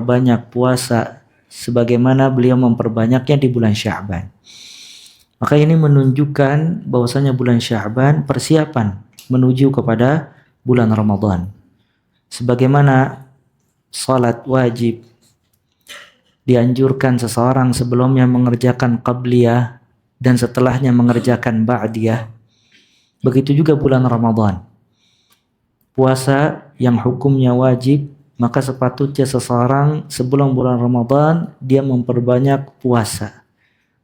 memperbanyak puasa sebagaimana beliau memperbanyaknya di bulan Sya'ban. Maka ini menunjukkan bahwasanya bulan Sya'ban persiapan menuju kepada bulan Ramadan. Sebagaimana salat wajib dianjurkan seseorang sebelumnya mengerjakan qabliyah dan setelahnya mengerjakan ba'diyah, begitu juga bulan Ramadan. Puasa yang hukumnya wajib, maka sepatutnya seseorang sebelum bulan Ramadan dia memperbanyak puasa,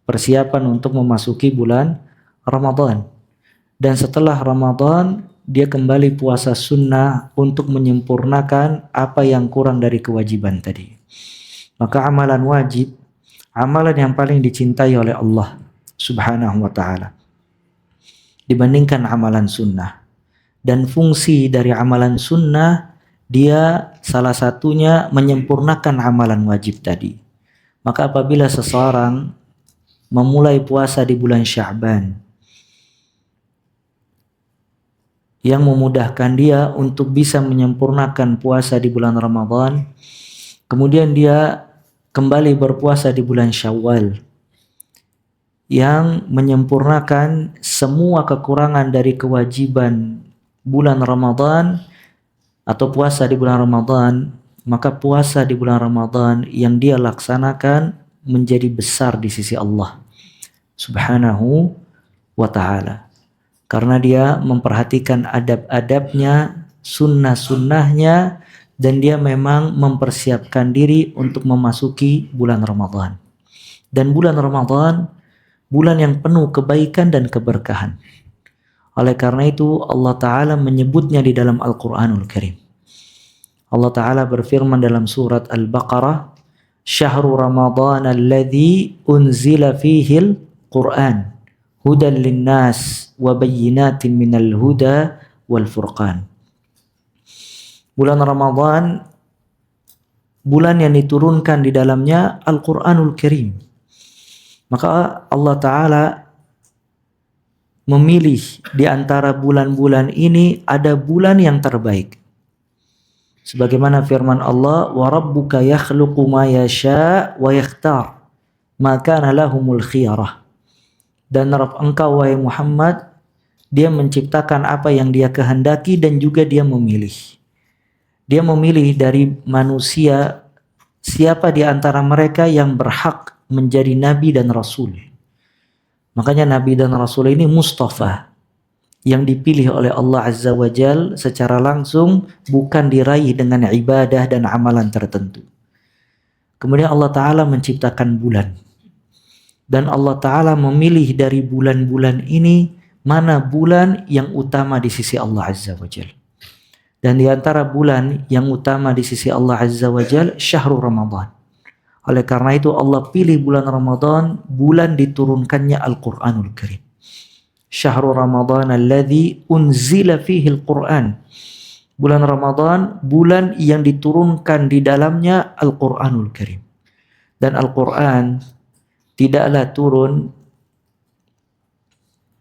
persiapan untuk memasuki bulan Ramadan. Dan setelah Ramadan dia kembali puasa sunnah untuk menyempurnakan apa yang kurang dari kewajiban tadi. Maka amalan wajib, amalan yang paling dicintai oleh Allah Subhanahu wa ta'ala dibandingkan amalan sunnah. Dan fungsi dari amalan sunnah, dia salah satunya menyempurnakan amalan wajib tadi. Maka apabila seseorang memulai puasa di bulan Sya'ban yang memudahkan dia untuk bisa menyempurnakan puasa di bulan Ramadan, kemudian dia kembali berpuasa di bulan Syawal yang menyempurnakan semua kekurangan dari kewajiban bulan Ramadan atau puasa di bulan Ramadan, maka puasa di bulan Ramadan yang dia laksanakan menjadi besar di sisi Allah Subhanahu wa ta'ala. Karena dia memperhatikan adab-adabnya, sunnah-sunnahnya, dan dia memang mempersiapkan diri untuk memasuki bulan Ramadan. Dan bulan Ramadan, bulan yang penuh kebaikan dan keberkahan. Oleh karena itu Allah Ta'ala menyebutnya di dalam Al-Quranul Karim. Allah Ta'ala berfirman dalam surat Al-Baqarah, Syahrul Ramadan alladhi unzila fihil Qur'an, hudan linnas wa bayyinatin minal huda wal furqan. Bulan Ramadan, bulan yang diturunkan di dalamnya Al-Quranul Karim. Maka Allah Ta'ala memilih di antara bulan-bulan ini ada bulan yang terbaik. Sebagaimana firman Allah, wa rabbuka yakhluqu ma yasha' wa yakhtar ma kana lahumul khiyarah. Dan Rabb engkau wahai Muhammad, dia menciptakan apa yang dia kehendaki dan juga dia memilih. Dia memilih dari manusia siapa di antara mereka yang berhak menjadi nabi dan rasul. Makanya nabi dan rasul ini Mustafa, yang dipilih oleh Allah Azza wa Jal secara langsung, bukan diraih dengan ibadah dan amalan tertentu. Kemudian Allah Ta'ala menciptakan bulan. Dan Allah Ta'ala memilih dari bulan-bulan ini mana bulan yang utama di sisi Allah Azza wa Jal. Dan di antara bulan yang utama di sisi Allah Azza wa Jal, Syahrul Ramadan. Oleh karena itu Allah pilih bulan Ramadan, bulan diturunkannya Al-Quranul Karim. Syahrul Ramadan alladhi unzila fihi Al-Quran. Bulan Ramadan, bulan yang diturunkan di dalamnya Al-Quranul Karim. Dan Al-Quran tidaklah turun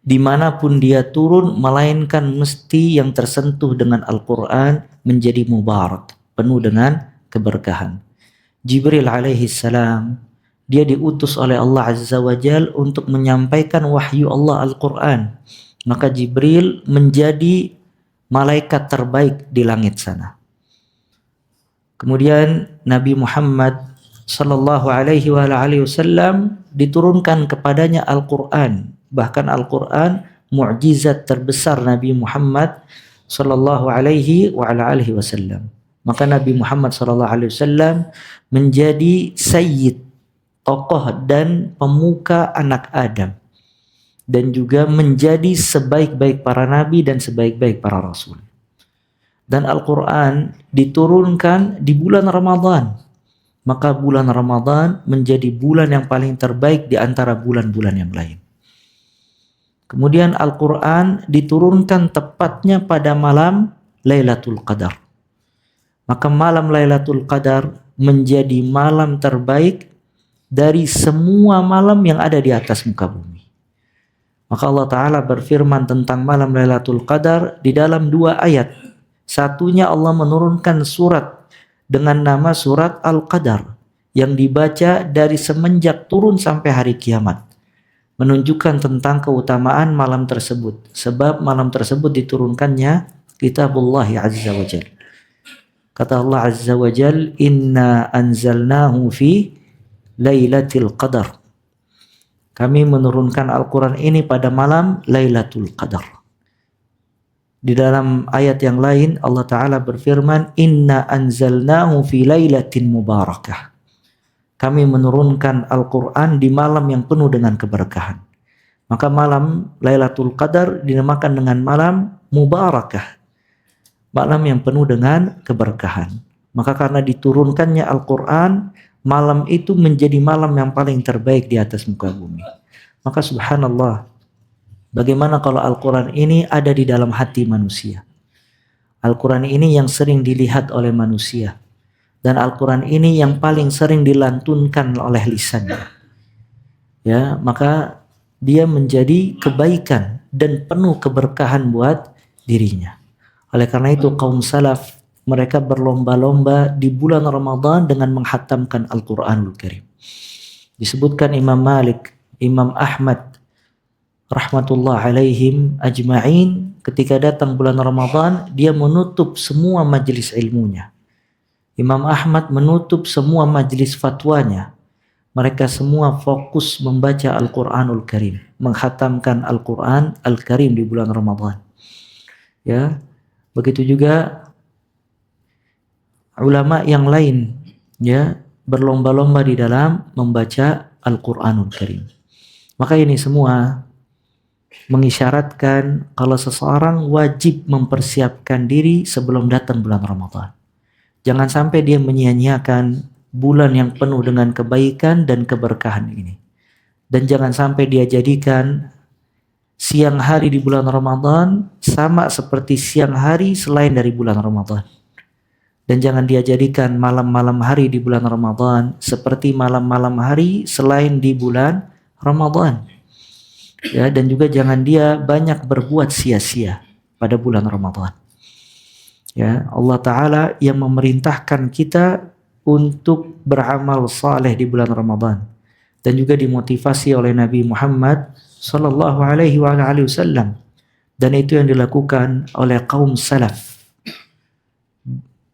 dimanapun dia turun, melainkan mesti yang tersentuh dengan Al-Quran menjadi mubarak, penuh dengan keberkahan. Jibril alaihi salam, dia diutus oleh Allah Azza wa Jal untuk menyampaikan wahyu Allah Al-Quran. Maka Jibril menjadi malaikat terbaik di langit sana. Kemudian Nabi Muhammad sallallahu alaihi wasallam diturunkan kepadanya Al-Quran. Bahkan Al-Quran mukjizat terbesar Nabi Muhammad sallallahu alaihi wasallam. Maka Nabi Muhammad sallallahu alaihi wasallam menjadi sayyid, tokoh dan pemuka anak Adam, dan juga menjadi sebaik-baik para nabi dan sebaik-baik para rasul. Dan Al-Quran diturunkan di bulan Ramadan. Maka bulan Ramadan menjadi bulan yang paling terbaik di antara bulan-bulan yang lain. Kemudian Al-Quran diturunkan tepatnya pada malam Lailatul Qadar. Maka malam Lailatul Qadar menjadi malam terbaik dari semua malam yang ada di atas muka bumi. Maka Allah Ta'ala berfirman tentang malam Lailatul Qadar di dalam dua ayat. Satunya Allah menurunkan surat dengan nama surat Al-Qadar yang dibaca dari semenjak turun sampai hari kiamat, menunjukkan tentang keutamaan malam tersebut, sebab malam tersebut diturunkannya kitabullah azza wa jal. Kata Allah azza wa jal, inna anzalnahu fi lailatul qadar. Kami menurunkan Al-Quran ini pada malam Lailatul Qadar. Di dalam ayat yang lain Allah Ta'ala berfirman, inna anzalnahu fi lailatin mubarakah. Kami menurunkan Al-Quran di malam yang penuh dengan keberkahan. Maka malam Lailatul Qadar dinamakan dengan malam mubarakah, malam yang penuh dengan keberkahan. Maka karena diturunkannya Al-Quran, malam itu menjadi malam yang paling terbaik di atas muka bumi. Maka subhanallah, bagaimana kalau Al-Quran ini ada di dalam hati manusia? Al-Quran ini yang sering dilihat oleh manusia. Dan Al-Quran ini yang paling sering dilantunkan oleh lisannya. Ya, maka dia menjadi kebaikan dan penuh keberkahan buat dirinya. Oleh karena itu kaum salaf, mereka berlomba-lomba di bulan Ramadan dengan menghatamkan Al-Quranul Karim. Disebutkan Imam Malik, Imam Ahmad, rahmatullah alaihim ajma'in, ketika datang bulan Ramadan, dia menutup semua majelis ilmunya. Imam Ahmad menutup semua majelis fatwanya. Mereka semua fokus membaca Al-Quranul Karim, menghatamkan Al-Quran Al-Karim di bulan Ramadan. Ya, begitu juga ulama yang lain, ya, berlomba-lomba di dalam membaca Al-Quranul Karim. Maka ini semua mengisyaratkan kalau seseorang wajib mempersiapkan diri sebelum datang bulan Ramadan. Jangan sampai dia menyia-nyiakan bulan yang penuh dengan kebaikan dan keberkahan ini. Dan jangan sampai dia jadikan siang hari di bulan Ramadan sama seperti siang hari selain dari bulan Ramadan. Dan jangan dia jadikan malam-malam hari di bulan Ramadan seperti malam-malam hari selain di bulan Ramadan. Ya, dan juga jangan dia banyak berbuat sia-sia pada bulan Ramadan. Ya, Allah Ta'ala yang memerintahkan kita untuk beramal saleh di bulan Ramadan, dan juga dimotivasi oleh Nabi Muhammad sallallahu alaihi wasallam, dan itu yang dilakukan oleh kaum salaf.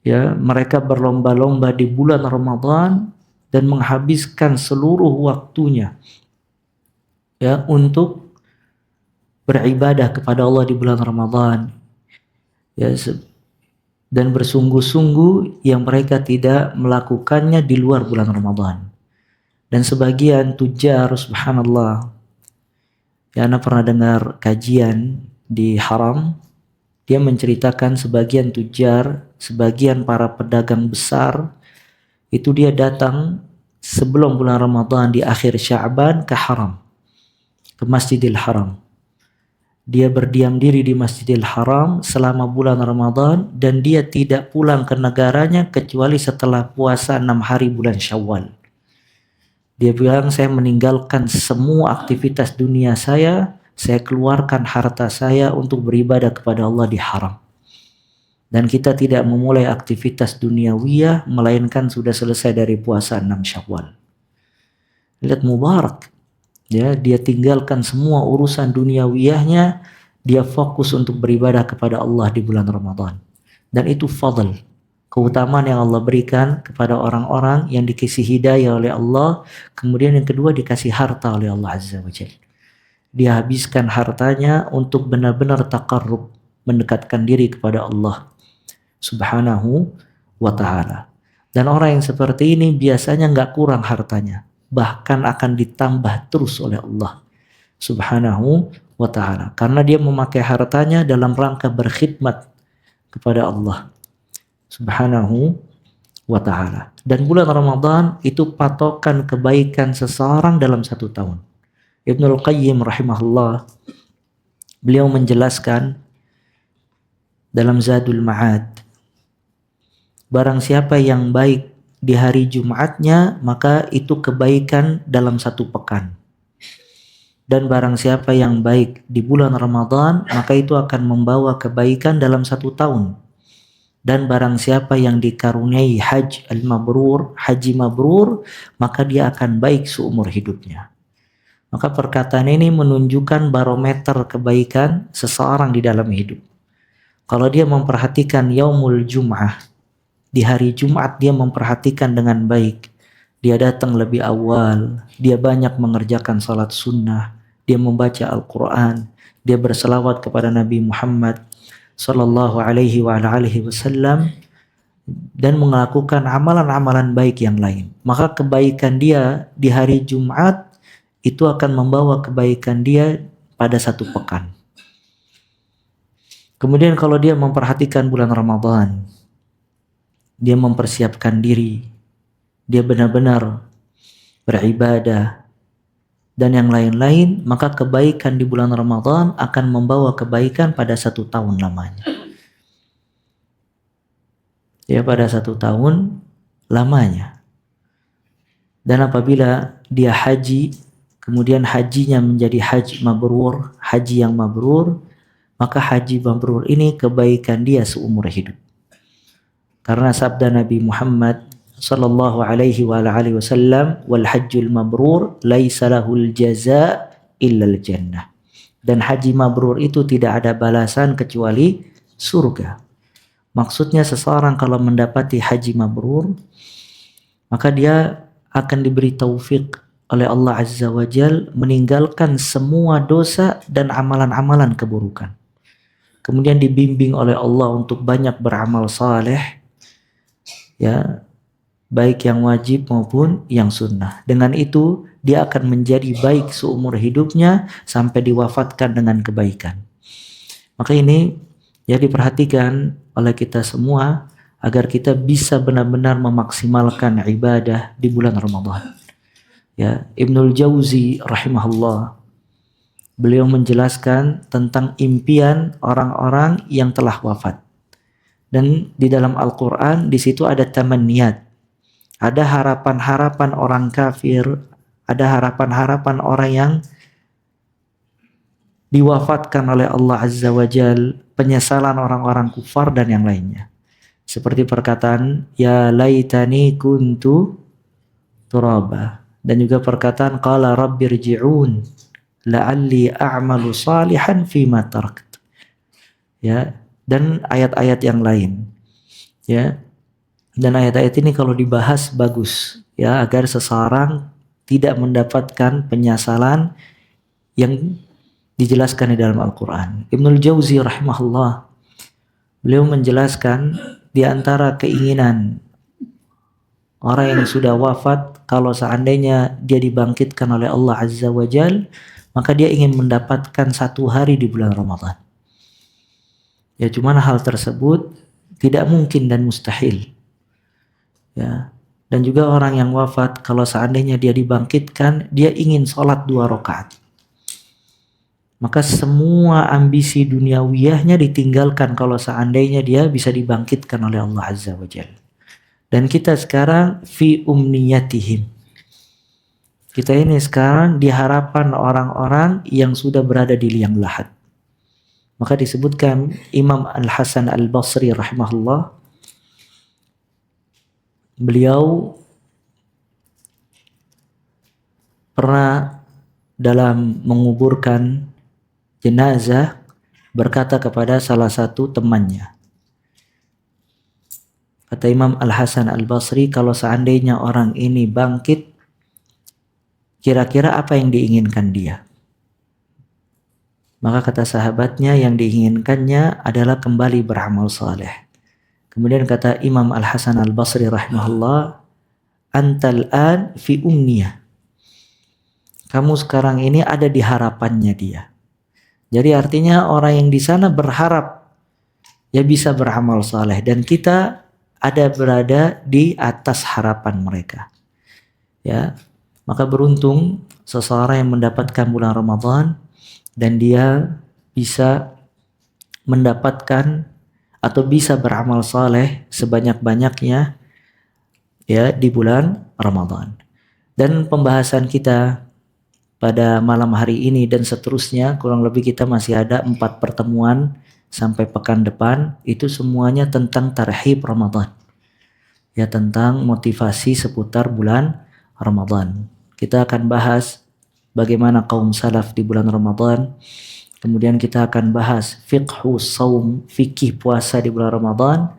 Ya, mereka berlomba-lomba di bulan Ramadan dan menghabiskan seluruh waktunya, ya, untuk beribadah kepada Allah di bulan Ramadan. Ya, dan bersungguh-sungguh yang mereka tidak melakukannya di luar bulan Ramadan. Dan sebagian tujar, subhanallah, ya, Anda pernah dengar kajian di Haram, dia menceritakan sebagian tujar, sebagian para pedagang besar, itu dia datang sebelum bulan Ramadan di akhir Sya'ban ke Haram, ke Masjidil Haram. Dia berdiam diri di Masjidil Haram selama bulan Ramadan dan dia tidak pulang ke negaranya kecuali setelah puasa 6 hari bulan Syawal. Dia bilang, saya meninggalkan semua aktivitas dunia saya keluarkan harta saya untuk beribadah kepada Allah di Haram. Dan kita tidak memulai aktivitas duniawiyah melainkan sudah selesai dari puasa 6 Syawal. Lihat, mubarak. Ya, dia tinggalkan semua urusan duniawiyahnya, dia fokus untuk beribadah kepada Allah di bulan Ramadan. Dan itu fadl, keutamaan yang Allah berikan kepada orang-orang yang dikasih hidayah oleh Allah, kemudian yang kedua dikasih harta oleh Allah Azza wa Jalla. Dia habiskan hartanya untuk benar-benar taqarrub, mendekatkan diri kepada Allah Subhanahu wa ta'ala. Dan orang yang seperti ini biasanya nggak kurang hartanya, bahkan akan ditambah terus oleh Allah Subhanahu wa ta'ala, karena dia memakai hartanya dalam rangka berkhidmat kepada Allah Subhanahu wa ta'ala. Dan bulan Ramadan itu patokan kebaikan seseorang dalam 1 tahun. Ibnul Qayyim rahimahullah, beliau menjelaskan dalam Zadul Ma'ad, barang siapa yang baik di hari Jumatnya, maka itu kebaikan dalam 1 pekan. Dan barang siapa yang baik di bulan Ramadan, maka itu akan membawa kebaikan dalam 1 tahun. Dan barang siapa yang dikaruniai haji mabrur, maka dia akan baik seumur hidupnya. Maka perkataan ini menunjukkan barometer kebaikan seseorang di dalam hidup. Kalau dia memperhatikan yaumul jum'ah, di hari Jumat dia memperhatikan dengan baik. Dia datang lebih awal, dia banyak mengerjakan salat sunnah, dia membaca Al-Quran, dia berselawat kepada Nabi Muhammad sallallahu alaihi wa alihi wasallam, dan melakukan amalan-amalan baik yang lain. Maka kebaikan dia di hari Jumat itu akan membawa kebaikan dia pada satu pekan. Kemudian kalau dia memperhatikan bulan Ramadan, dia mempersiapkan diri, dia benar-benar beribadah, dan yang lain-lain, maka kebaikan di bulan Ramadan akan membawa kebaikan pada 1 tahun lamanya. Ya, pada 1 tahun lamanya. Dan apabila dia haji, kemudian hajinya menjadi haji mabrur, haji yang mabrur, maka haji mabrur ini kebaikan dia seumur hidup. Karena sabda Nabi Muhammad sallallahu alaihi wa alihi wasallam, wal hajjul mabrur laisa lahul jaza illal jannah. Dan haji mabrur itu tidak ada balasan kecuali surga. Maksudnya seseorang kalau mendapati haji mabrur, maka dia akan diberi taufik oleh Allah Azza wa Jal meninggalkan semua dosa dan amalan-amalan keburukan. Kemudian dibimbing oleh Allah untuk banyak beramal saleh, ya, baik yang wajib maupun yang sunnah. Dengan itu dia akan menjadi baik seumur hidupnya sampai diwafatkan dengan kebaikan. Maka ini ya diperhatikan oleh kita semua agar kita bisa benar-benar memaksimalkan ibadah di bulan Ramadan. Ya, Ibnul Jauzi rahimahullah, beliau menjelaskan tentang impian orang-orang yang telah wafat. Dan di dalam Al-Quran di situ ada tamanniyat, ada harapan-harapan orang kafir, ada harapan-harapan orang yang diwafatkan oleh Allah Azza wa Jal, penyesalan orang-orang kufar dan yang lainnya. Seperti perkataan ya laitani kuntu turaba, dan juga perkataan qala rabbirji'un la'alli a'malu salihan fima tarakt. Ya, dan ayat-ayat yang lain. Ya. Dan ayat-ayat ini kalau dibahas bagus, ya, agar seseorang tidak mendapatkan penyesalan yang dijelaskan di dalam Al-Quran. Ibnul Jauzi rahimahullah, beliau menjelaskan di antara keinginan orang yang sudah wafat, kalau seandainya dia dibangkitkan oleh Allah Azza wa Jal, maka dia ingin mendapatkan 1 hari di bulan Ramadan. Ya, cuman hal tersebut tidak mungkin dan mustahil. Ya. Dan juga orang yang wafat, kalau seandainya dia dibangkitkan, dia ingin sholat 2 rakaat. Maka semua ambisi duniawiyahnya ditinggalkan kalau seandainya dia bisa dibangkitkan oleh Allah Azza wa Jalla. Dan kita sekarang fi umniyatihim. Kita ini sekarang di harapan orang-orang yang sudah berada di liang lahat. Maka disebutkan Imam Al-Hasan Al-Basri rahimahullah, beliau pernah dalam menguburkan jenazah berkata kepada salah satu temannya. Kata Imam Al-Hasan Al-Basri, kalau seandainya orang ini bangkit, kira-kira apa yang diinginkan dia? Maka kata sahabatnya, yang diinginkannya adalah kembali beramal saleh. Kemudian kata Imam Al-Hasan Al-Basri rahimahullah, antal an fi umniyah. Kamu sekarang ini ada di harapannya dia. Jadi artinya orang yang di sana berharap ya bisa beramal saleh, dan kita ada berada di atas harapan mereka. Ya, maka beruntung seseorang yang mendapatkan bulan Ramadan dan dia bisa mendapatkan atau bisa beramal saleh sebanyak-banyaknya ya di bulan Ramadan. Dan pembahasan kita pada malam hari ini dan seterusnya, kurang lebih kita masih ada 4 pertemuan sampai pekan depan itu semuanya tentang tarhib Ramadan. Ya, tentang motivasi seputar bulan Ramadan. Kita akan bahas bagaimana kaum salaf di bulan Ramadan. Kemudian kita akan bahas fiqhu saum, fikih puasa di bulan Ramadan.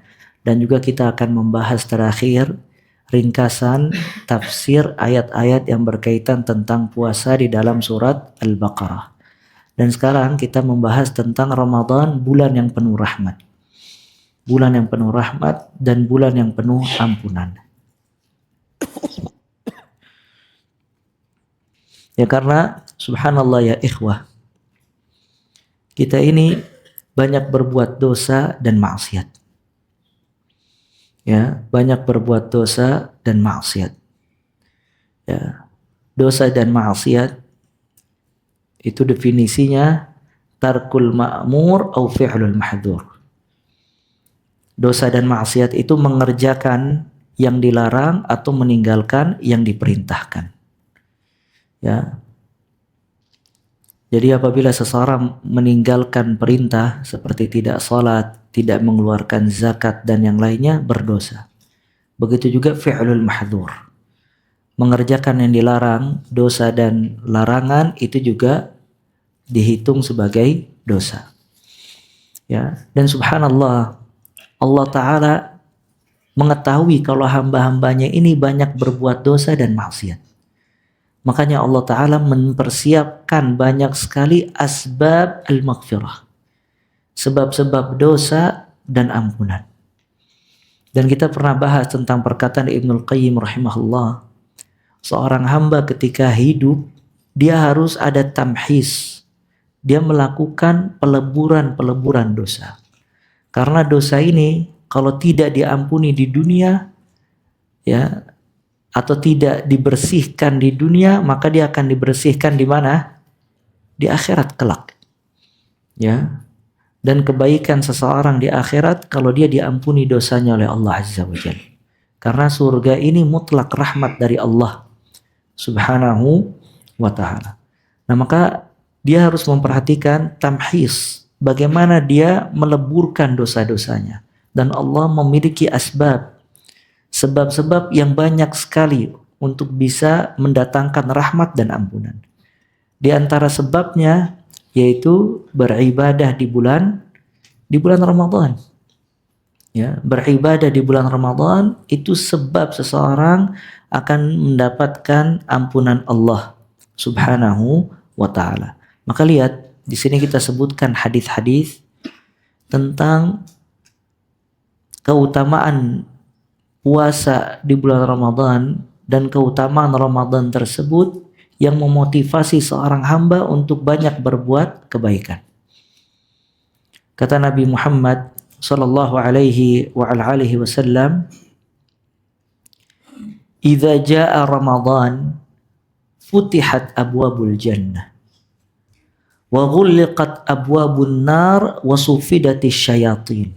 Dan juga kita akan membahas terakhir ringkasan tafsir ayat-ayat yang berkaitan tentang puasa di dalam surat Al-Baqarah. Dan sekarang kita membahas tentang Ramadan, bulan yang penuh rahmat. Bulan yang penuh rahmat dan bulan yang penuh ampunan. Ya, karena subhanallah ya ikhwah, kita ini banyak berbuat dosa dan maksiat. Ya, banyak berbuat dosa dan maksiat. Ya, dosa dan maksiat itu definisinya tarkul ma'mur au fi'lul mahdhur. Dosa dan maksiat itu mengerjakan yang dilarang atau meninggalkan yang diperintahkan. Ya. Jadi apabila seseorang meninggalkan perintah seperti tidak salat, tidak mengeluarkan zakat dan yang lainnya, berdosa. Begitu juga fi'lul mahdhur. Mengerjakan yang dilarang, dosa dan larangan itu juga dihitung sebagai dosa. Ya, dan subhanallah, Allah Ta'ala mengetahui kalau hamba-hambanya ini banyak berbuat dosa dan maksiat. Makanya Allah Ta'ala mempersiapkan banyak sekali asbab al-maghfirah. Sebab-sebab dosa dan ampunan. Dan kita pernah bahas tentang perkataan Ibnul Qayyim rahimahullah. Seorang hamba ketika hidup, dia harus ada tamhis. Dia melakukan peleburan-peleburan dosa. Karena dosa ini kalau tidak diampuni di dunia, ya, atau tidak dibersihkan di dunia, maka dia akan dibersihkan di mana? Di akhirat kelak. Ya. Dan kebaikan seseorang di akhirat kalau dia diampuni dosanya oleh Allah Azza wa Jalla. Karena surga ini mutlak rahmat dari Allah Subhanahu wa ta'ala. Nah, maka dia harus memperhatikan tamhis, bagaimana dia meleburkan dosa-dosanya. Dan Allah memiliki asbab, sebab-sebab yang banyak sekali untuk bisa mendatangkan rahmat dan ampunan. Di antara sebabnya yaitu beribadah di bulan Ramadan. Ya, beribadah di bulan Ramadan itu sebab seseorang akan mendapatkan ampunan Allah Subhanahu wa ta'ala. Maka lihat, di sini kita sebutkan hadis-hadis tentang keutamaan puasa di bulan Ramadan dan keutamaan Ramadan tersebut yang memotivasi seorang hamba untuk banyak berbuat kebaikan. Kata Nabi Muhammad sallallahu alaihi wa alihi wasallam, "Idza jaa Ramadan futihat abwabul jannah wa ghulliqat abwabun nar wa sufidatis syayatin."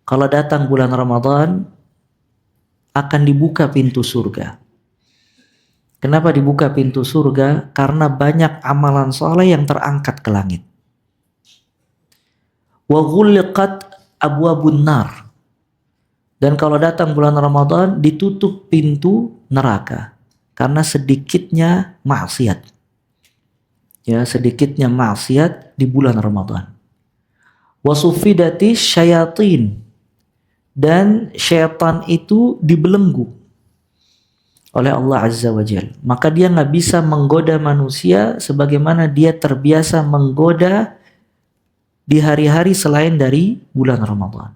Kalau datang bulan Ramadan akan dibuka pintu surga. Kenapa dibuka pintu surga? Karena banyak amalan soleh yang terangkat ke langit. Wa ghulliqat abwabun nar. Dan kalau datang bulan Ramadan ditutup pintu neraka karena sedikitnya maksiat. Ya, sedikitnya maksiat di bulan Ramadan. Wa sufidati syayatin. Dan syaitan itu dibelenggu oleh Allah Azza wa Jalla. Maka dia nggak bisa menggoda manusia sebagaimana dia terbiasa menggoda di hari-hari selain dari bulan Ramadan.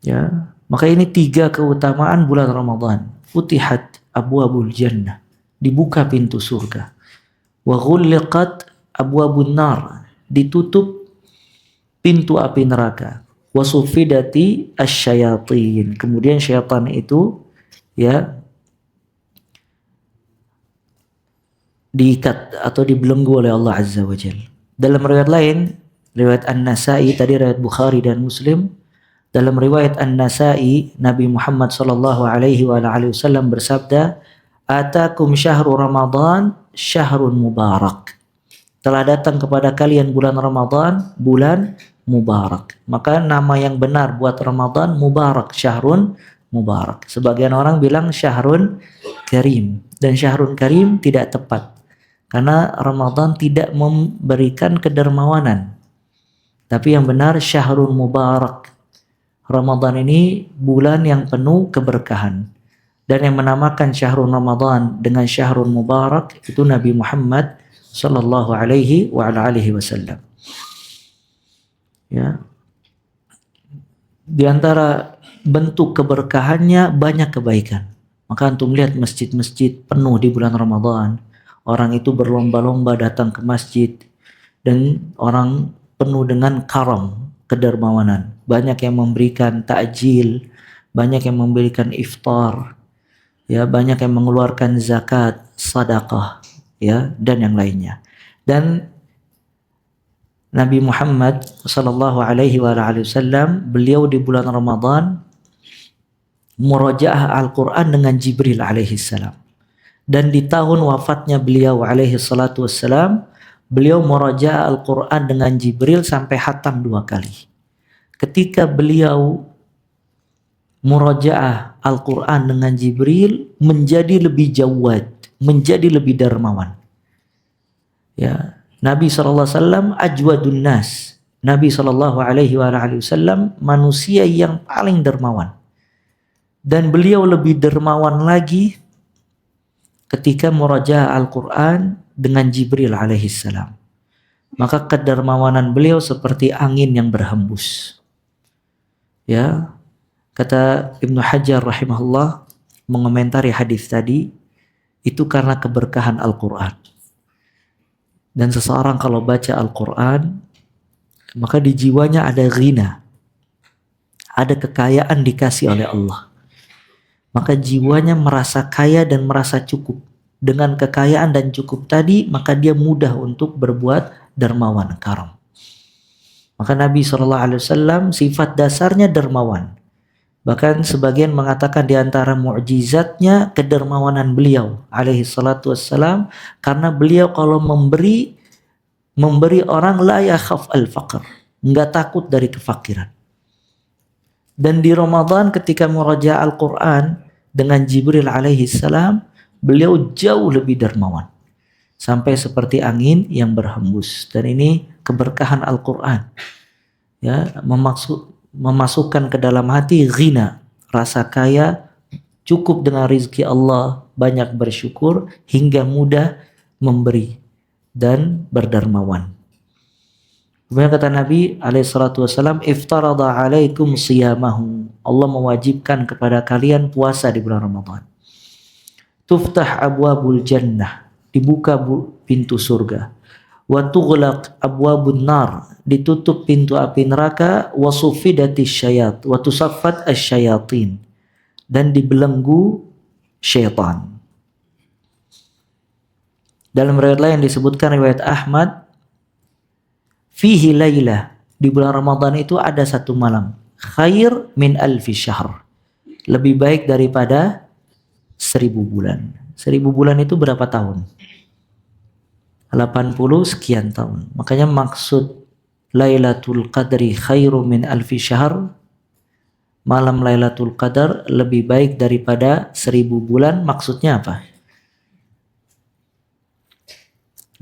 Ya, maka ini 3 keutamaan bulan Ramadan. Futihat abwabul jannah, dibuka pintu surga. Wa ghulliqat abwabun nar, ditutup pintu api neraka. Wa sufidati asyayatin, kemudian syaitan itu ya diikat atau dibelenggu oleh Allah Azza wa Jalla. Dalam riwayat lain, riwayat An-Nasa'i, tadi riwayat Bukhari dan Muslim, dalam riwayat An-Nasa'i, Nabi Muhammad sallallahu alaihi wa alihi wasallam bersabda, "Atakum syahrul Ramadan syahrun mubarak." telah datang kepada kalian bulan Ramadan, bulan mubarak. Maka nama yang benar buat Ramadan mubarak, syahrun mubarak. Sebagian orang bilang syahrun karim, dan syahrun karim tidak tepat karena Ramadan tidak memberikan kedermawanan. Tapi yang benar syahrun mubarak. Ramadan ini bulan yang penuh keberkahan. Dan yang menamakan syahrul Ramadan dengan syahrul mubarak itu Nabi Muhammad sallallahu alaihi wa ala alihi wasallam. Ya. Di antara bentuk keberkahannya banyak kebaikan. Maka antum lihat masjid-masjid penuh di bulan Ramadan. Orang itu berlomba-lomba datang ke masjid dan orang penuh dengan karam, kedermawanan. Banyak yang memberikan takjil, banyak yang memberikan iftar, ya, banyak yang mengeluarkan zakat, sedekah, ya, dan yang lainnya. Dan Nabi Muhammad sallallahu alaihi wasallam beliau di bulan Ramadan murajaah Al-Qur'an dengan Jibril alaihi salam. Dan di tahun wafatnya beliau alaihi salatu wassalam, beliau murajaah Al-Qur'an dengan Jibril sampai khatam 2 kali. Ketika beliau murajaah Al-Quran dengan Jibril menjadi lebih jawad, menjadi lebih dermawan. Ya, Nabi SAW ajwadun nas. Nabi SAW manusia yang paling dermawan. Dan beliau lebih dermawan lagi ketika murajaah Al-Quran dengan Jibril alaihissalam. Maka kedermawanan beliau seperti angin yang berhembus. Ya, kata Ibnu Hajar rahimahullah mengomentari hadis tadi, itu karena keberkahan Al-Quran. Dan seseorang kalau baca Al-Quran, maka di jiwanya ada ghina, ada kekayaan dikasih oleh Allah. Maka jiwanya merasa kaya dan merasa cukup. Dengan kekayaan dan cukup tadi, maka dia mudah untuk berbuat dermawan, karam. Maka Nabi SAW sifat dasarnya dermawan. Bahkan sebagian mengatakan di antara mukjizatnya kedermawanan beliau alaihi salatu wassalam, karena beliau kalau memberi orang la yakhaf al-faqr, enggak takut dari kefakiran. Dan di Ramadan ketika murajaah Al-Qur'an dengan Jibril alaihi salam, beliau jauh lebih dermawan. Sampai seperti angin yang berhembus. Dan ini keberkahan Al-Qur'an. Ya, memasukkan ke dalam hati ghina, rasa kaya, cukup dengan rizki Allah, banyak bersyukur, hingga mudah memberi dan berdermawan. Kemudian kata Nabi alaihissalam, iftarada alaikum siyamahu. Allah mewajibkan kepada kalian puasa di bulan Ramadan. Tuftah abwabul jannah, dibuka pintu surga. Wa tughlaq abwabun nar, ditutup pintu api neraka. Wa sufidatis syayat, wa tusaffat asyayatin, dan dibelenggu syaitan. Dalam riwayat lain disebutkan, riwayat Ahmad, fihi laylah, di bulan Ramadan itu ada satu malam, khair min alfi syahr, lebih baik daripada 1000 bulan. 1000 bulan itu berapa tahun? 80 sekian tahun. Makanya maksud Lailatul Qadri khairu min alfi syahr, malam Lailatul Qadar lebih baik daripada 1000 bulan, maksudnya apa?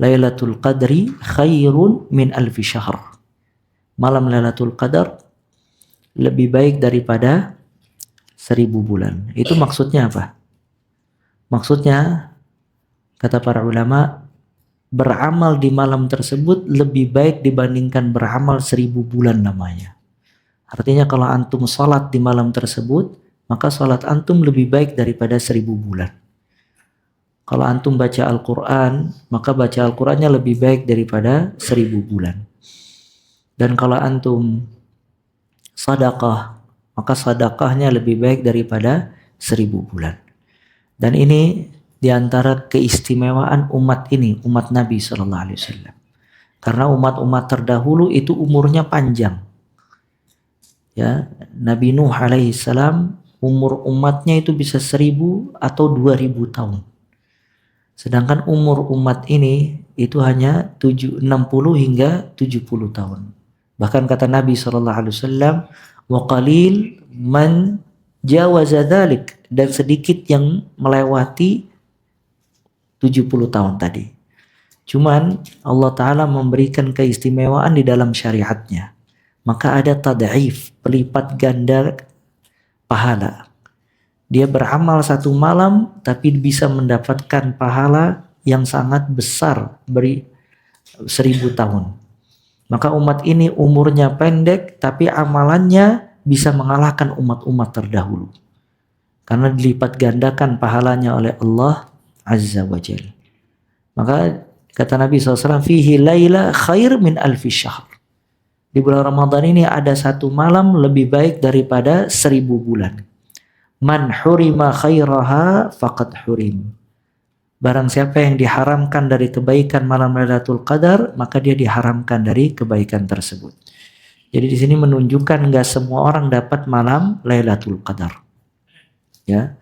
Lailatul Qadri khairun min alfi syahr, malam Lailatul Qadar lebih baik daripada 1000 bulan. Itu maksudnya apa? Maksudnya, kata para ulama, beramal di malam tersebut lebih baik dibandingkan beramal 1000 bulan namanya. Artinya kalau antum salat di malam tersebut, maka salat antum lebih baik daripada 1000 bulan. Kalau antum baca Al-Quran, maka baca Al-Qurannya lebih baik daripada 1000 bulan. Dan kalau antum sedekah, maka sedekahnya lebih baik daripada 1000 bulan. Dan ini di antara keistimewaan umat ini, umat Nabi SAW. Karena umat-umat terdahulu itu umurnya panjang. Ya, Nabi Nuh alaihissalam umur umatnya itu bisa 1000 atau 2000 tahun. Sedangkan umur umat ini itu hanya 60 hingga 70 tahun. Bahkan kata Nabi SAW, wa qalil man jawaza dzalik, dan sedikit yang melewati 70 tahun tadi. Cuman Allah Ta'ala memberikan keistimewaan di dalam syariatnya. Maka ada tad'if, pelipat ganda pahala. Dia beramal 1 malam tapi bisa mendapatkan pahala yang sangat besar, beri 1000 tahun. Maka umat ini umurnya pendek tapi amalannya bisa mengalahkan umat-umat terdahulu. Karena dilipat gandakan pahalanya oleh Allah Azza wa Jalla. Maka kata Nabi SAW, fihi laila khair min alfi syahr. Di bulan Ramadan ini ada 1 malam lebih baik daripada 1000 bulan. Man hurima khairaha faqad hurim. Barang siapa yang diharamkan dari kebaikan malam Lailatul Qadar, maka dia diharamkan dari kebaikan tersebut. Jadi di sini menunjukkan enggak semua orang dapat malam Lailatul Qadar. Ya.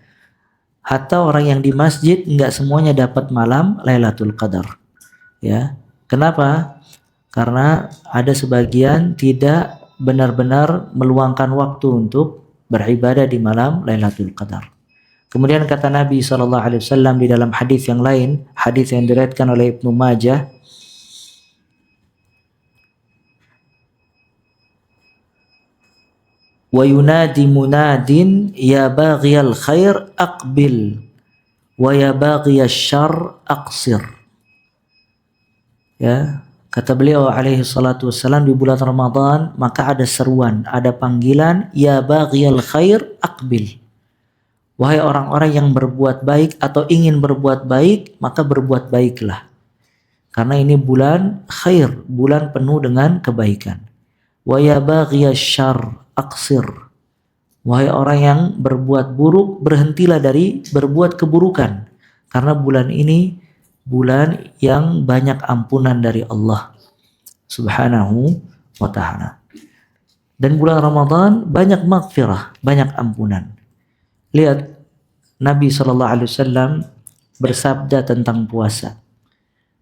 Hatta orang yang di masjid enggak semuanya dapat malam Lailatul Qadar. Ya. Kenapa? Karena ada sebagian tidak benar-benar meluangkan waktu untuk beribadah di malam Lailatul Qadar. Kemudian kata Nabi SAW di dalam hadis yang lain, hadis yang diriwayatkan oleh Ibnu Majah, wa yunadi munadin ya baghiyal khair aqbil wa ya baghiyasy syarr aqsir. Ya, kata beliau alaihi salatu wassalam, di bulan Ramadan maka ada seruan, ada panggilan, ya baghiyal khair aqbil. Wahai orang-orang yang berbuat baik atau ingin berbuat baik, maka berbuat baiklah. Karena ini bulan khair, bulan penuh dengan kebaikan. Wa ya baghiyasy syarr aqsir. Wahai orang yang berbuat buruk, berhentilah dari berbuat keburukan. Karena bulan ini bulan yang banyak ampunan dari Allah Subhanahu wa ta'ala. Dan bulan Ramadan banyak maghfirah, banyak ampunan. Lihat, Nabi SAW bersabda tentang puasa.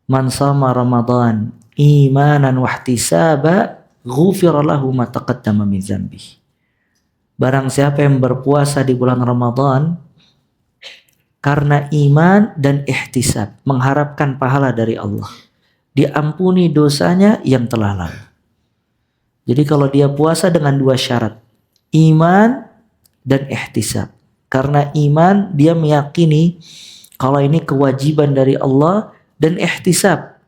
Man shama Ramadan imanan wa ihtisaba ghufira lahu ma taqaddama min dzambihi. Barang siapa yang berpuasa di bulan Ramadan karena iman dan ihtisab, mengharapkan pahala dari Allah, diampuni dosanya yang telah lalu. Jadi kalau dia puasa dengan 2 syarat, iman dan ihtisab. Karena iman dia meyakini kalau ini kewajiban dari Allah, dan ihtisab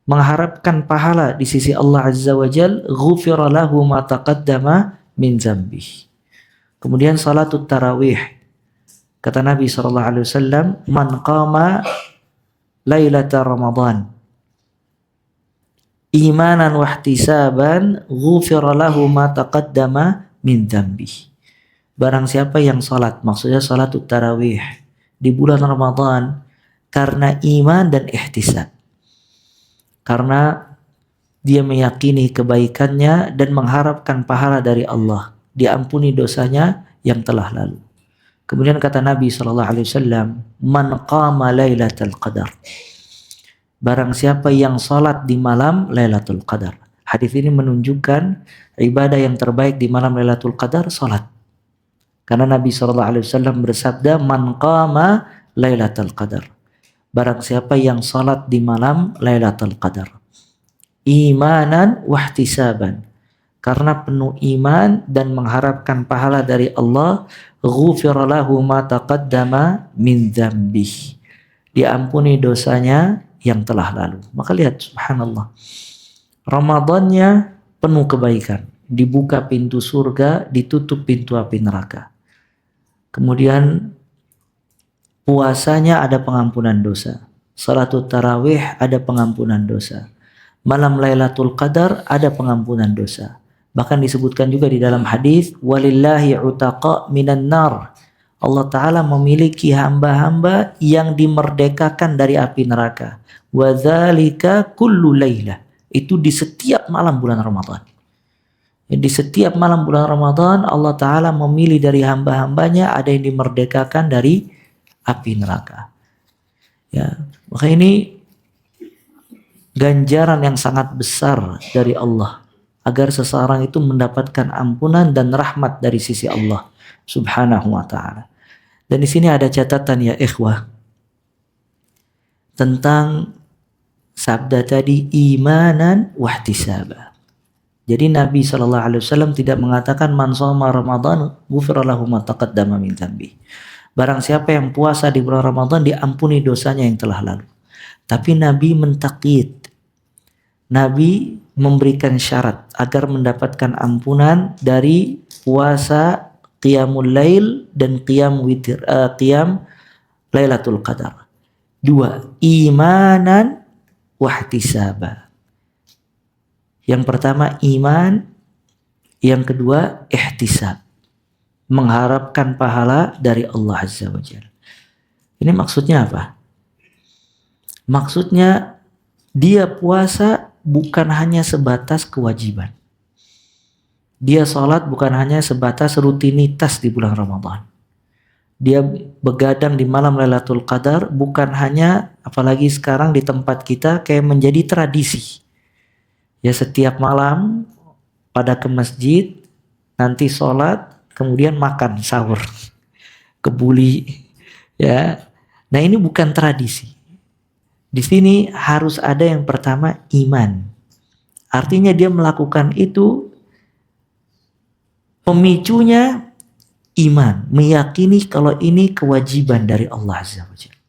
mengharapkan pahala di sisi Allah Azza wa Jal, ghufira lahu ma taqaddama min dzambihi. Kemudian salatut tarawih. Kata Nabi SAW, man qama lailata Ramadan imanan wa ihtisaban ghufira lahu ma taqaddama min dzambihi. Barang siapa yang salat, maksudnya salatut tarawih di bulan Ramadan karena iman dan ihtisab. Karena dia meyakini kebaikannya dan mengharapkan pahala dari Allah, diampuni dosanya yang telah lalu. Kemudian kata Nabi SAW, man qama lailatul qadar. Barang siapa yang salat di malam Lailatul Qadar. Hadis ini menunjukkan ibadah yang terbaik di malam Lailatul Qadar salat. Karena Nabi SAW bersabda, man qama Lailatul Qadar. Barang siapa yang salat di malam Lailatul Qadar, imanan wahtisaban, karena penuh iman dan mengharapkan pahala dari Allah, ghufira lahu ma taqaddama min dzambihi. Diampuni dosanya yang telah lalu. Maka lihat, subhanallah, Ramadannya penuh kebaikan, dibuka pintu surga, ditutup pintu api neraka. Kemudian puasanya ada pengampunan dosa. Salatul tarawih ada pengampunan dosa. Malam Lailatul Qadar ada pengampunan dosa. Bahkan disebutkan juga di dalam hadis, walillahi utaqa minan nar. Allah Ta'ala memiliki hamba-hamba yang dimerdekakan dari api neraka. Wa dzalika kullu lailah. Itu di setiap malam bulan Ramadan. Di setiap malam bulan Ramadan Allah Ta'ala memilih dari hamba-hambanya, ada yang dimerdekakan dari api neraka. Ya, maka ini ganjaran yang sangat besar dari Allah agar seseorang itu mendapatkan ampunan dan rahmat dari sisi Allah Subhanahu wa taala. Dan di sini ada catatan ya ikhwah tentang sabda tadi imanan wahtisaba. Jadi Nabi SAW tidak mengatakan man shoma Ramadan ghufira lahu ma taqaddama min dzambi. Barang siapa yang puasa di bulan Ramadan diampuni dosanya yang telah lalu. Tapi Nabi mentaqyid. Nabi memberikan syarat agar mendapatkan ampunan dari puasa qiyamul lail dan qiyam Lailatul Qadar. 2. Imanan wahtisaba. Yang pertama iman, yang kedua ihtisab. Mengharapkan pahala dari Allah Azza wa Jalla. Ini maksudnya apa? Maksudnya dia puasa bukan hanya sebatas kewajiban. Dia sholat bukan hanya sebatas rutinitas di bulan Ramadan. Dia begadang di malam Lailatul Qadar bukan hanya, apalagi sekarang di tempat kita, kayak menjadi tradisi. Ya setiap malam pada ke masjid, nanti sholat, kemudian makan sahur, kebuli, ya. Nah ini bukan tradisi. Di sini harus ada yang pertama iman. Artinya dia melakukan itu pemicunya iman, meyakini kalau ini kewajiban dari Allah Azza wa Jalla.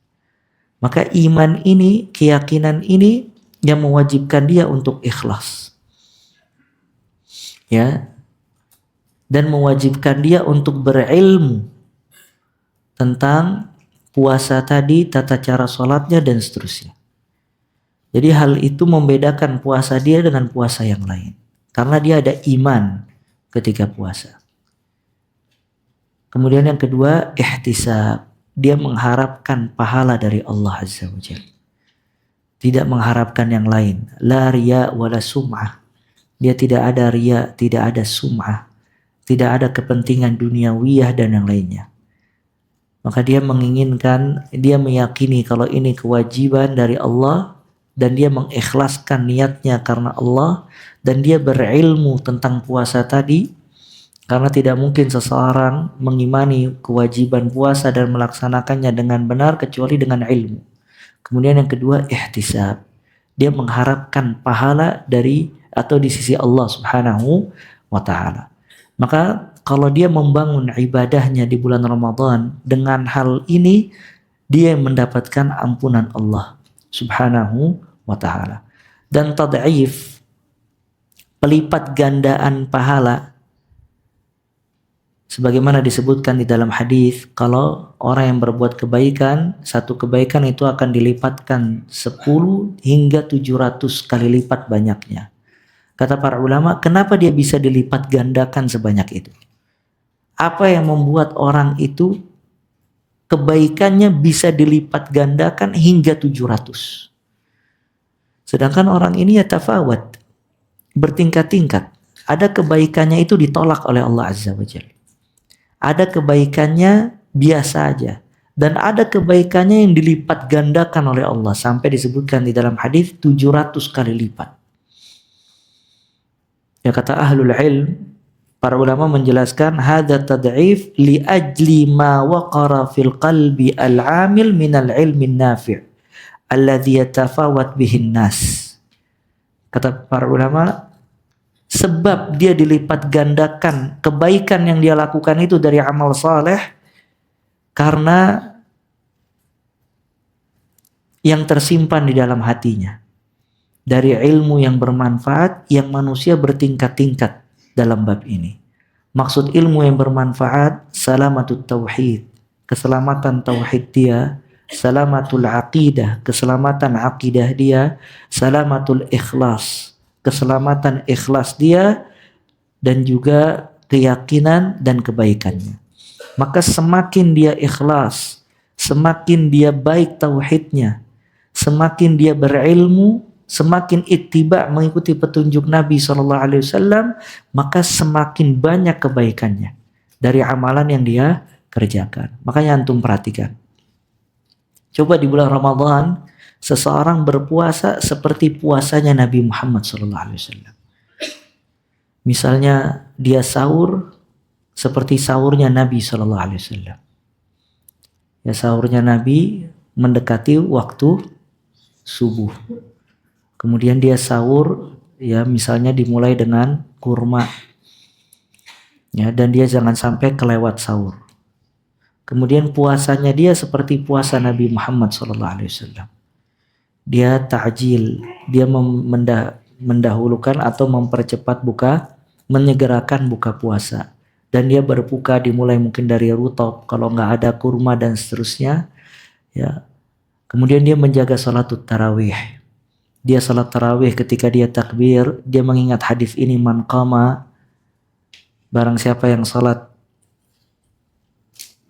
Maka iman ini, keyakinan ini yang mewajibkan dia untuk ikhlas. Ya. Dan mewajibkan dia untuk berilmu tentang puasa tadi, tata cara sholatnya dan seterusnya. Jadi hal itu membedakan puasa dia dengan puasa yang lain. Karena dia ada iman ketika puasa. Kemudian yang kedua, ihtisab. Dia mengharapkan pahala dari Allah Azza wa Jalla. Tidak mengharapkan yang lain. La riya wala sum'ah. Dia tidak ada riya, tidak ada sum'ah. Tidak ada kepentingan duniawiyah dan yang lainnya. Maka dia menginginkan, dia meyakini kalau ini kewajiban dari Allah. Dan dia mengikhlaskan niatnya karena Allah. Dan dia berilmu tentang puasa tadi. Karena tidak mungkin seseorang mengimani kewajiban puasa dan melaksanakannya dengan benar kecuali dengan ilmu. Kemudian yang kedua, ihtisab. Dia mengharapkan pahala dari atau di sisi Allah Subhanahu wa taala. Maka kalau dia membangun ibadahnya di bulan Ramadan dengan hal ini, dia mendapatkan ampunan Allah Subhanahu wa taala. Dan tad'if, pelipat gandaan pahala, sebagaimana disebutkan di dalam hadis, kalau orang yang berbuat kebaikan, satu kebaikan itu akan dilipatkan 10 hingga 700 kali lipat banyaknya. Kata para ulama, kenapa dia bisa dilipat gandakan sebanyak itu? Apa yang membuat orang itu kebaikannya bisa dilipat gandakan hingga 700? Sedangkan orang ini ya tafawat, bertingkat-tingkat. Ada kebaikannya itu ditolak oleh Allah Azza wa Jalla. Ada kebaikannya biasa aja. Dan ada kebaikannya yang dilipat gandakan oleh Allah. Sampai disebutkan di dalam hadis 700 kali lipat. Ya kata ahlul ilm, para ulama menjelaskan, hadza tad'if li ajli ma waqara fil qalbi al-amil minal ilmi nafi' alladhi yatafawat bihin nas. Kata para ulama, sebab dia dilipat gandakan kebaikan yang dia lakukan itu dari amal saleh karena yang tersimpan di dalam hatinya. Dari ilmu yang bermanfaat yang manusia bertingkat-tingkat dalam bab ini. Maksud ilmu yang bermanfaat, salamatut tauhid, keselamatan tauhid dia, salamatul aqidah, keselamatan aqidah dia, salamatul ikhlas, keselamatan ikhlas dia, dan juga keyakinan dan kebaikannya. Maka semakin dia ikhlas, semakin dia baik tauhidnya, semakin dia berilmu, semakin ittiba mengikuti petunjuk Nabi SAW, maka semakin banyak kebaikannya dari amalan yang dia kerjakan. Makanya antum perhatikan. Coba di bulan Ramadan, seseorang berpuasa seperti puasanya Nabi Muhammad SAW. Misalnya dia sahur seperti sahurnya Nabi SAW. Ya, sahurnya Nabi mendekati waktu subuh. Kemudian dia sahur, ya misalnya dimulai dengan kurma. Ya, dan dia jangan sampai kelewat sahur. Kemudian puasanya dia seperti puasa Nabi Muhammad SAW. Dia ta'jil, dia mendahulukan atau mempercepat menyegerakan buka puasa. Dan dia berbuka dimulai mungkin dari rutab, kalau nggak ada kurma dan seterusnya. Ya. Kemudian dia menjaga salatut tarawih. Dia salat tarawih ketika dia takbir, dia mengingat hadis ini, man qama, barang siapa yang salat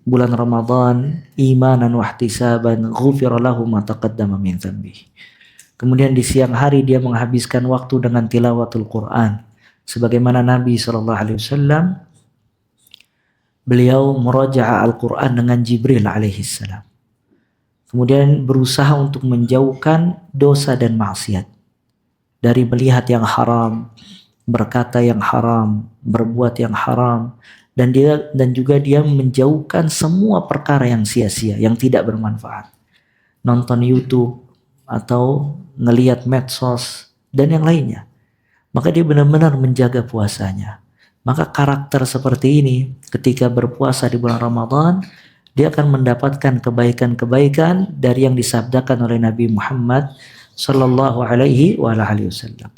bulan Ramadan imanan wahtisaban ghufira lahu ma taqaddama min dzambi. Kemudian di siang hari dia menghabiskan waktu dengan tilawatul Quran, sebagaimana Nabi SAW beliau murajaah Al-Quran dengan Jibril alaihissalam. Kemudian berusaha untuk menjauhkan dosa dan maksiat, dari melihat yang haram, berkata yang haram, berbuat yang haram, dan juga dia menjauhkan semua perkara yang sia-sia, yang tidak bermanfaat. Nonton YouTube atau ngelihat medsos dan yang lainnya. Maka dia benar-benar menjaga puasanya. Maka karakter seperti ini ketika berpuasa di bulan Ramadan, dia akan mendapatkan kebaikan-kebaikan dari yang disabdakan oleh Nabi Muhammad sallallahu alaihi wasallam.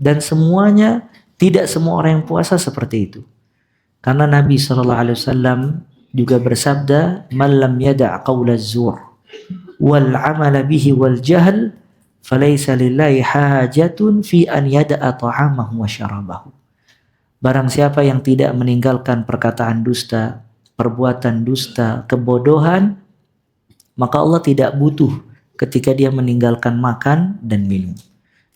Dan semuanya, tidak semua orang yang puasa seperti itu. Karena Nabi SAW juga bersabda, "Man lam yada' qawla az-zur wal 'amala bihi wal jahl, falaysa lillahi hajatun fi an yada'a ta'amahu wa syarabahu." Barang siapa yang tidak meninggalkan perkataan dusta, perbuatan dusta, kebodohan, maka Allah tidak butuh ketika dia meninggalkan makan dan minum.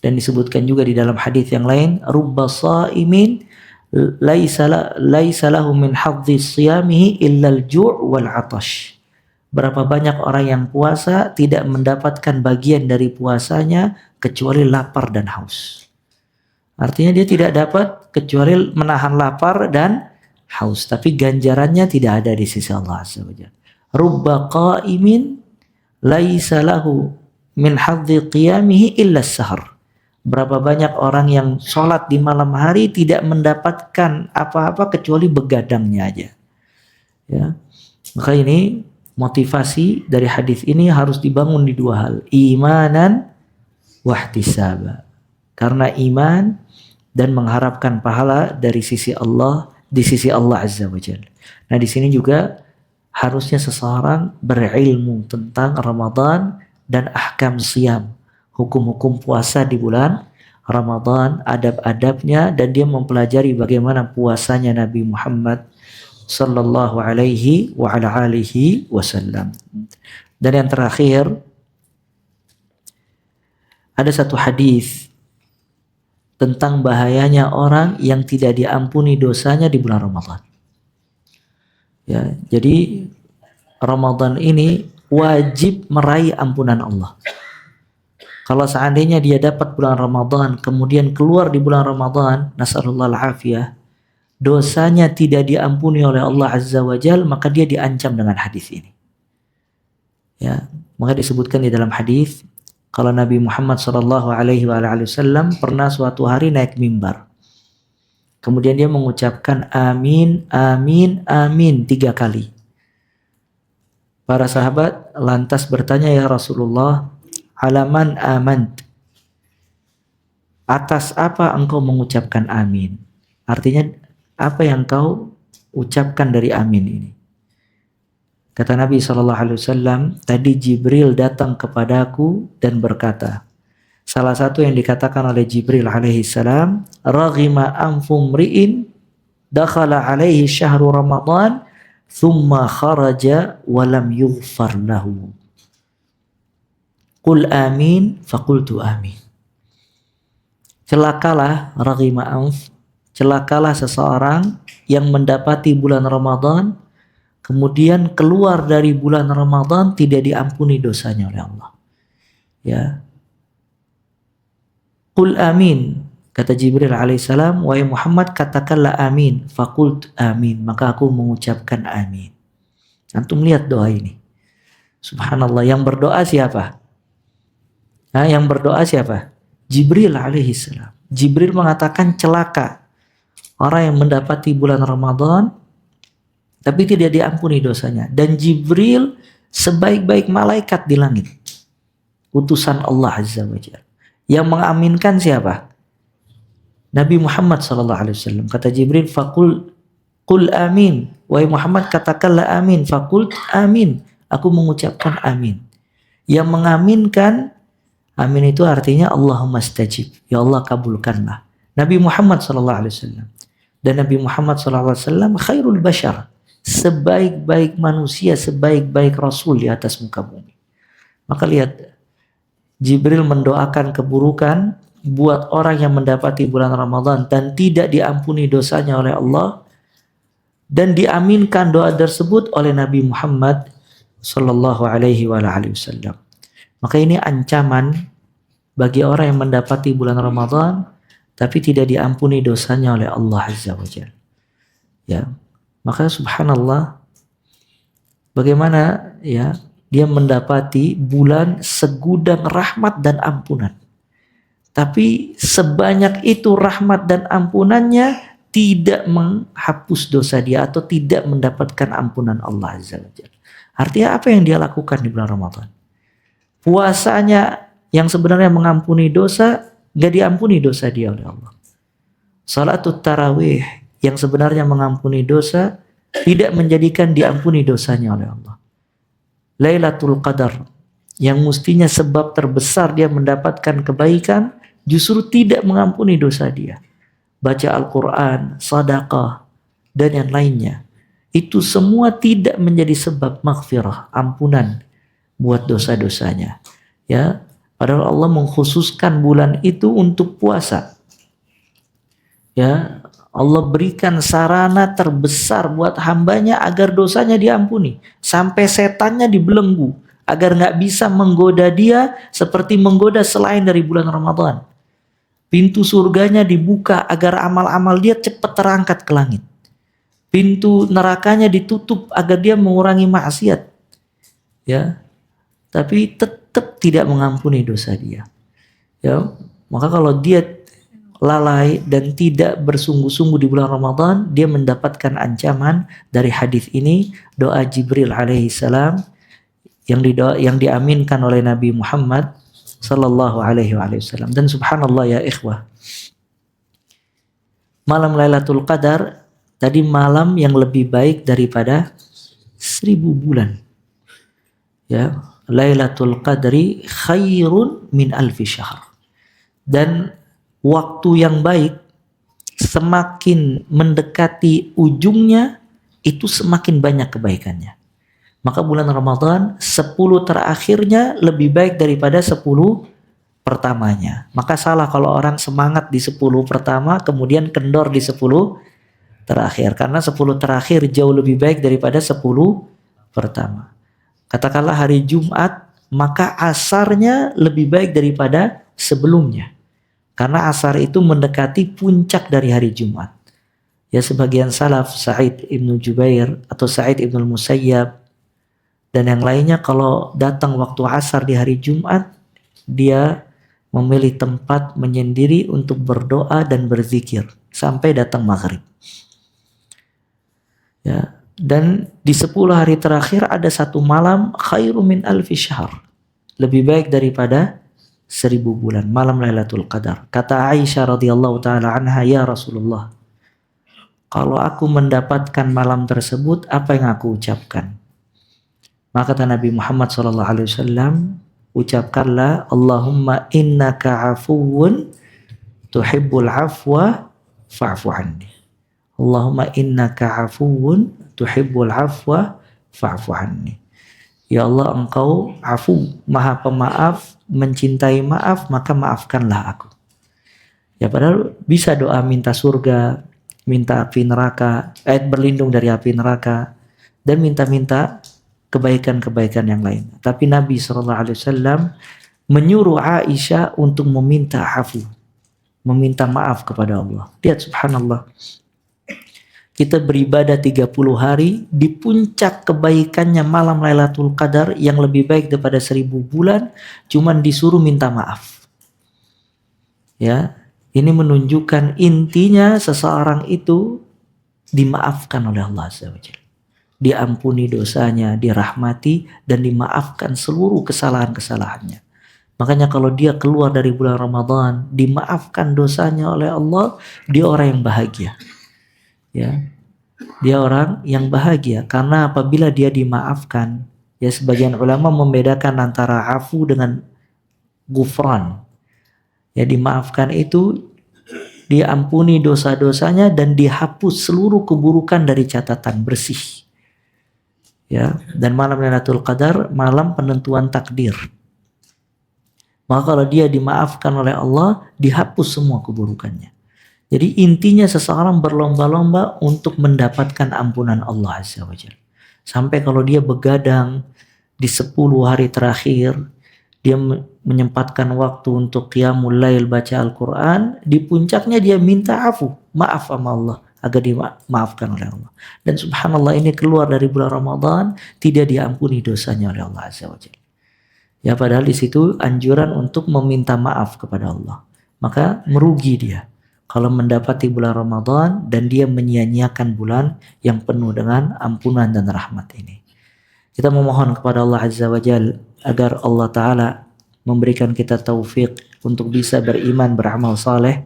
Dan disebutkan juga di dalam hadis yang lain, rubba sha'imin laisa lahu min hadzi siyamihi illa al-ju' wal 'atash. Berapa banyak orang yang puasa tidak mendapatkan bagian dari puasanya kecuali lapar dan haus. Artinya dia tidak dapat kecuali menahan lapar dan haus, tapi ganjarannya tidak ada di sisi Allah Azza wa Jalla. Rubba qa'imin laisa lahu min hadzi qiyamihi illa as-sahar. Berapa banyak orang yang sholat di malam hari tidak mendapatkan apa-apa kecuali begadangnya aja. Ya. Maka ini motivasi dari hadis ini harus dibangun di dua hal. Imanan wahtisaba. Karena iman dan mengharapkan pahala dari sisi Allah, di sisi Allah Azza wa Jalla. Nah, di sini juga harusnya seseorang berilmu tentang Ramadan dan ahkam siyam, hukum-hukum puasa di bulan Ramadan, adab-adabnya, dan dia mempelajari bagaimana puasanya Nabi Muhammad sallallahu alaihi wa ala alihi wasallam. Dan yang terakhir, ada satu hadis tentang bahayanya orang yang tidak diampuni dosanya di bulan Ramadan. Ya, jadi Ramadan ini wajib meraih ampunan Allah. Kalau seandainya dia dapat bulan Ramadan, kemudian keluar di bulan Ramadan, nasallallahu al-afiyah, dosanya tidak diampuni oleh Allah Azza wa Jalla, maka dia diancam dengan hadis ini. Ya, maka disebutkan di dalam hadis, kalau Nabi Muhammad sallallahu alaihi wasallam pernah suatu hari naik mimbar. Kemudian dia mengucapkan amin, amin, amin 3 kali. Para sahabat lantas bertanya, ya Rasulullah, alaman amant, atas apa engkau mengucapkan amin? Artinya apa yang kau ucapkan dari amin ini? Kata Nabi SAW, tadi Jibril datang kepadaku dan berkata, salah satu yang dikatakan oleh Jibril alaihissalam, raghima anfum ri'in dakhala alaihi syahru Ramadan thumma kharaja walam yughfar lahu. Qul amin, faqultu amin. Celakalah raghima anf, celakalah seseorang yang mendapati bulan Ramadan, kemudian keluar dari bulan Ramadan tidak diampuni dosanya oleh Allah. Ya, qul amin, kata Jibril alaihissalam, wahai Muhammad katakanlah amin. Fakult amin, maka aku mengucapkan amin. Antum lihat doa ini. Subhanallah, yang berdoa siapa? Yang berdoa siapa? Jibril alaihissalam. Jibril mengatakan celaka orang yang mendapati bulan Ramadan tapi tidak diampuni dosanya. Dan Jibril sebaik-baik malaikat di langit, utusan Allah Azza wa Jalla. Yang mengaminkan siapa? Nabi Muhammad SAW. Kata Jibril, qul amin. Wahai Muhammad katakanlah amin. Faqult amin. Aku mengucapkan amin. Yang mengaminkan, amin itu artinya Allahumma stajib. Ya Allah kabulkanlah. Nabi Muhammad SAW. Dan Nabi Muhammad SAW khairul bashar. Sebaik-baik manusia, sebaik-baik Rasul di atas muka bumi. Maka lihat, Jibril mendoakan keburukan buat orang yang mendapati bulan Ramadan dan tidak diampuni dosanya oleh Allah, dan diaminkan doa tersebut oleh Nabi Muhammad sallallahu alaihi wasallam. Maka ini ancaman bagi orang yang mendapati bulan Ramadan tapi tidak diampuni dosanya oleh Allah Azza wa Jalla. Ya. Maka subhanallah, bagaimana ya dia mendapati bulan segudang rahmat dan ampunan. Tapi sebanyak itu rahmat dan ampunannya tidak menghapus dosa dia atau tidak mendapatkan ampunan Allah Azza wa Jalla. Artinya apa yang dia lakukan di bulan Ramadan? Puasanya yang sebenarnya mengampuni dosa, gak diampuni dosa dia oleh Allah. Salatul tarawih yang sebenarnya mengampuni dosa, tidak menjadikan diampuni dosanya oleh Allah. Lailatul Qadar yang mestinya sebab terbesar dia mendapatkan kebaikan, justru tidak mengampuni dosa dia. Baca Al-Quran, sedekah, dan yang lainnya, itu semua tidak menjadi sebab maghfirah, ampunan buat dosa-dosanya. Ya, padahal Allah mengkhususkan bulan itu untuk puasa. Ya, Allah berikan sarana terbesar buat hambanya agar dosanya diampuni. Sampai setannya dibelenggu agar gak bisa menggoda dia seperti menggoda selain dari bulan Ramadan. Pintu surganya dibuka agar amal-amal dia cepat terangkat ke langit. Pintu nerakanya ditutup agar dia mengurangi maksiat. Ya, tapi tetap tidak mengampuni dosa dia. Ya, maka kalau dia lalai dan tidak bersungguh-sungguh di bulan Ramadan, dia mendapatkan ancaman dari hadis ini, doa Jibril alaihissalam yang diaminkan oleh Nabi Muhammad sallallahu alaihi wasallam. Dan subhanallah ya ikhwah, malam Lailatul Qadar tadi malam yang lebih baik daripada 1000 bulan. Ya, Lailatul Qadri khairun min alfi syahr. Dan waktu yang baik semakin mendekati ujungnya itu semakin banyak kebaikannya. Maka bulan Ramadan 10 terakhirnya lebih baik daripada 10 pertamanya. Maka salah kalau orang semangat di 10 pertama kemudian kendor di 10 terakhir. Karena 10 terakhir jauh lebih baik daripada 10 pertama. Katakanlah hari Jumat, maka asarnya lebih baik daripada sebelumnya. Karena asar itu mendekati puncak dari hari Jumat. Ya, sebagian salaf, Sa'id ibnu Jubair atau Sa'id ibnu Musayyab dan yang lainnya, kalau datang waktu asar di hari Jumat, dia memilih tempat menyendiri untuk berdoa dan berzikir sampai datang maghrib. Ya, dan di 10 hari terakhir ada satu malam khairu min alfi syahr, lebih baik daripada 1000 bulan, malam Lailatul Qadar. Kata Aisyah radhiyallahu taala anha, ya Rasulullah, kalau aku mendapatkan malam tersebut, apa yang aku ucapkan? Maka kata Nabi Muhammad sallallahu alaihi wasallam, ucapkanlah Allahumma innaka afuwun tuhibbul afwa fa'fu anni. Allahumma innaka afuwun tuhibbul afwa fa'fu anni. Ya Allah, engkau afu, maha pemaaf, mencintai maaf, maka maafkanlah aku. Ya, padahal bisa doa minta surga, minta api neraka, berlindung dari api neraka, dan minta-minta kebaikan-kebaikan yang lain. Tapi Nabi SAW menyuruh Aisyah untuk meminta afu, meminta maaf kepada Allah. Lihat subhanallah. Kita beribadah 30 hari, di puncak kebaikannya malam Lailatul Qadar yang lebih baik daripada 1000 bulan, cuman disuruh minta maaf. Ya, ini menunjukkan intinya seseorang itu dimaafkan oleh Allah Azza wa Jalla. Diampuni dosanya, dirahmati, dan dimaafkan seluruh kesalahan-kesalahannya. Makanya kalau dia keluar dari bulan Ramadan, dimaafkan dosanya oleh Allah, dia orang yang bahagia. Ya, dia orang yang bahagia karena apabila dia dimaafkan, ya sebagian ulama membedakan antara afu dengan gufran. Ya, dimaafkan itu diampuni dosa-dosanya dan dihapus seluruh keburukan dari catatan, bersih. Ya, dan malam Lailatul Qadar malam penentuan takdir. Maka kalau dia dimaafkan oleh Allah, dihapus semua keburukannya. Jadi intinya seseorang berlomba-lomba untuk mendapatkan ampunan Allah Azza wa Jalla. Sampai kalau dia begadang di 10 hari terakhir, dia menyempatkan waktu untuk qiyamul lail, baca Al-Quran, di puncaknya dia minta afu, maaf sama Allah, agar dimaafkan oleh Allah. Dan subhanallah, ini keluar dari bulan Ramadan, tidak diampuni dosanya oleh Allah Azza wa Jalla. Ya, padahal di situ anjuran untuk meminta maaf kepada Allah. Maka merugi dia kalau mendapati bulan Ramadan dan dia menyia-nyiakan bulan yang penuh dengan ampunan dan rahmat ini. Kita memohon kepada Allah Azza wa Jalla agar Allah Ta'ala memberikan kita taufik untuk bisa beriman, beramal saleh.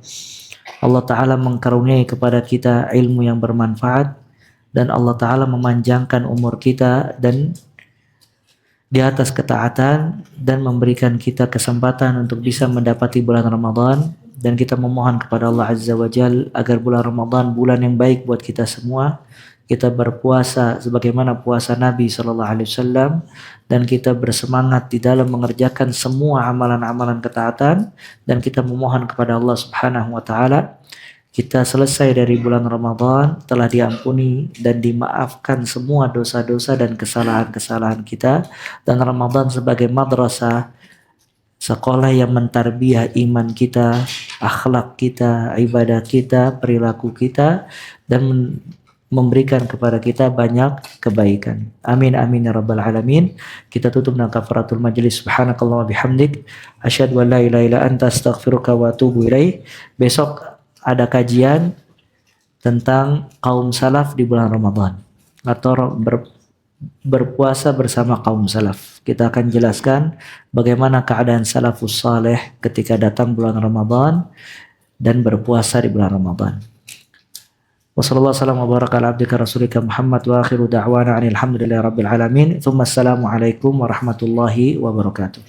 Allah Ta'ala mengkaruniai kepada kita ilmu yang bermanfaat, dan Allah Ta'ala memanjangkan umur kita dan di atas ketaatan, dan memberikan kita kesempatan untuk bisa mendapati bulan Ramadan. Dan kita memohon kepada Allah Azza wa Jal agar bulan Ramadan bulan yang baik buat kita semua. Kita berpuasa sebagaimana puasa Nabi SAW, dan kita bersemangat di dalam mengerjakan semua amalan-amalan ketaatan. Dan kita memohon kepada Allah Subhanahu wa Ta'ala, kita selesai dari bulan Ramadan telah diampuni dan dimaafkan semua dosa-dosa dan kesalahan-kesalahan kita, dan Ramadan sebagai madrasah, sekolah yang mentarbiyah iman kita, akhlak kita, ibadah kita, perilaku kita, dan memberikan kepada kita banyak kebaikan. Amin amin ya rabbal alamin. Kita tutup dengan kafaratul majlis. Subhanakallah wa bihamdik, asyhadu an la ilaha illa anta, astaghfiruka wa atubu ilaih. Besok ada kajian tentang kaum salaf di bulan Ramadan, atau berpuasa bersama kaum salaf. Kita akan jelaskan bagaimana keadaan salafus saleh ketika datang bulan Ramadan dan berpuasa di bulan Ramadan. Wassalamualaikum warahmatullahi wabarakatuh.